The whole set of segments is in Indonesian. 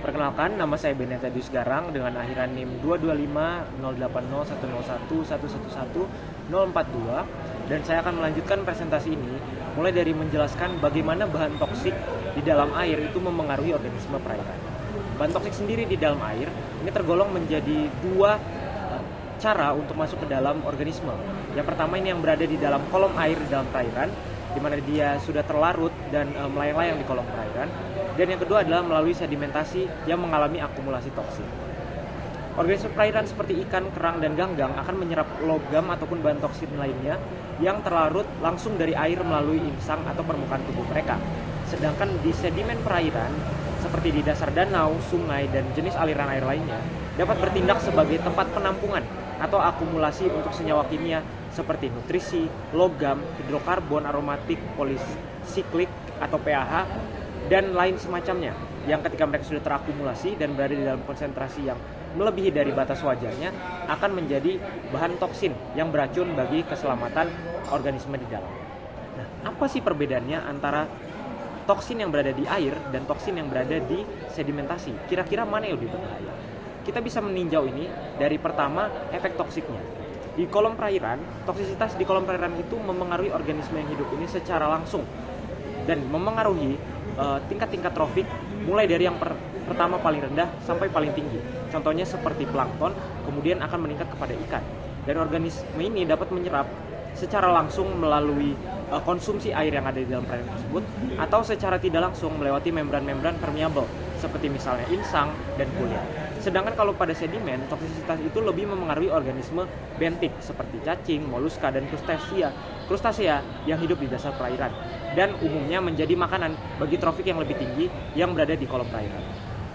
Perkenalkan, nama saya Benetadius Garang dengan akhiran NIM 225080101111042 dan saya akan melanjutkan presentasi ini mulai dari menjelaskan bagaimana bahan toksik di dalam air itu memengaruhi organisme perairan. Bahan toksik sendiri di dalam air ini tergolong menjadi dua cara untuk masuk ke dalam organisme. Yang pertama ini yang berada di dalam kolom air di dalam perairan, di mana dia sudah terlarut dan melayang-layang di kolom perairan. Dan yang kedua adalah melalui sedimentasi yang mengalami akumulasi toksik. Organisme perairan seperti ikan, kerang, dan ganggang akan menyerap logam ataupun bahan toksik lainnya yang terlarut langsung dari air melalui insang atau permukaan tubuh mereka. Sedangkan di sedimen perairan, seperti di dasar danau, sungai, dan jenis aliran air lainnya, dapat bertindak sebagai tempat penampungan atau akumulasi untuk senyawa kimia seperti nutrisi, logam, hidrokarbon aromatik, polisiklik atau PAH, dan lain semacamnya, yang ketika mereka sudah terakumulasi dan berada di dalam konsentrasi yang melebihi dari batas wajarnya akan menjadi bahan toksin yang beracun bagi keselamatan organisme di dalamnya. Nah, apa sih perbedaannya antara toksin yang berada di air dan toksin yang berada di sedimentasi? Kira-kira mana yang lebih berbahaya? Kita bisa meninjau ini dari pertama efek toksiknya. Di kolom perairan, toksisitas di kolom perairan itu memengaruhi organisme yang hidup ini secara langsung dan memengaruhi tingkat-tingkat trofik mulai dari yang pertama paling rendah sampai paling tinggi. Contohnya seperti plankton, kemudian akan meningkat kepada ikan. Dan organisme ini dapat menyerap secara langsung melalui konsumsi air yang ada di dalam perairan tersebut atau secara tidak langsung melewati membran-membran permeable seperti misalnya insang dan kulit. Sedangkan kalau pada sedimen, toksisitas itu lebih memengaruhi organisme bentik seperti cacing, moluska, dan krustasea yang hidup di dasar perairan dan umumnya menjadi makanan bagi trofik yang lebih tinggi yang berada di kolom perairan.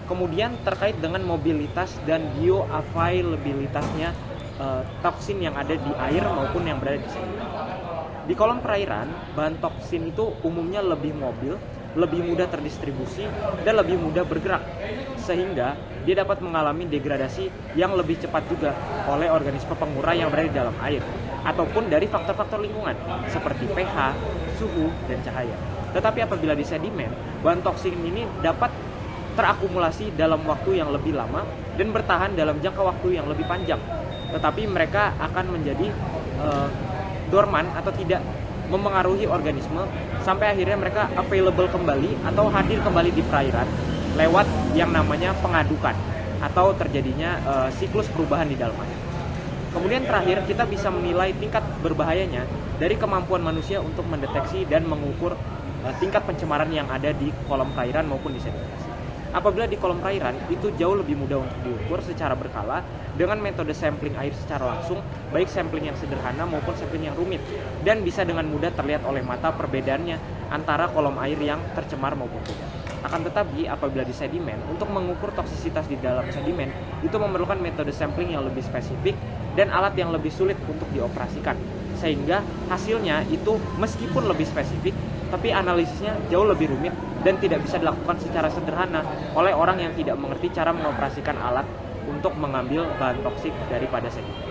Kemudian terkait dengan mobilitas dan bioavailabilitasnya toksin yang ada di air maupun yang berada di sedimen. Di kolom perairan, bahan toksin itu umumnya lebih mobil, lebih mudah terdistribusi, dan lebih mudah bergerak, sehingga dia dapat mengalami degradasi yang lebih cepat juga oleh organisme pengurai yang berada di dalam air, ataupun dari faktor-faktor lingkungan, seperti pH, suhu, dan cahaya. Tetapi apabila di sedimen, bahan toksin ini dapat terakumulasi dalam waktu yang lebih lama dan bertahan dalam jangka waktu yang lebih panjang. Tetapi mereka akan menjadi dorman atau tidak memengaruhi organisme sampai akhirnya mereka available kembali atau hadir kembali di perairan lewat yang namanya pengadukan atau terjadinya siklus perubahan di dalam air. Kemudian terakhir kita bisa menilai tingkat berbahayanya dari kemampuan manusia untuk mendeteksi dan mengukur tingkat pencemaran yang ada di kolom perairan maupun di sedimentasi. Apabila di kolom perairan itu jauh lebih mudah untuk diukur secara berkala dengan metode sampling air secara langsung, baik sampling yang sederhana maupun sampling yang rumit, dan bisa dengan mudah terlihat oleh mata perbedaannya antara kolom air yang tercemar maupun tidak. Akan tetapi apabila di sedimen, untuk mengukur toksisitas di dalam sedimen itu memerlukan metode sampling yang lebih spesifik dan alat yang lebih sulit untuk dioperasikan, sehingga hasilnya itu meskipun lebih spesifik tapi analisisnya jauh lebih rumit dan tidak bisa dilakukan secara sederhana oleh orang yang tidak mengerti cara mengoperasikan alat untuk mengambil bahan toksik daripada sedimen.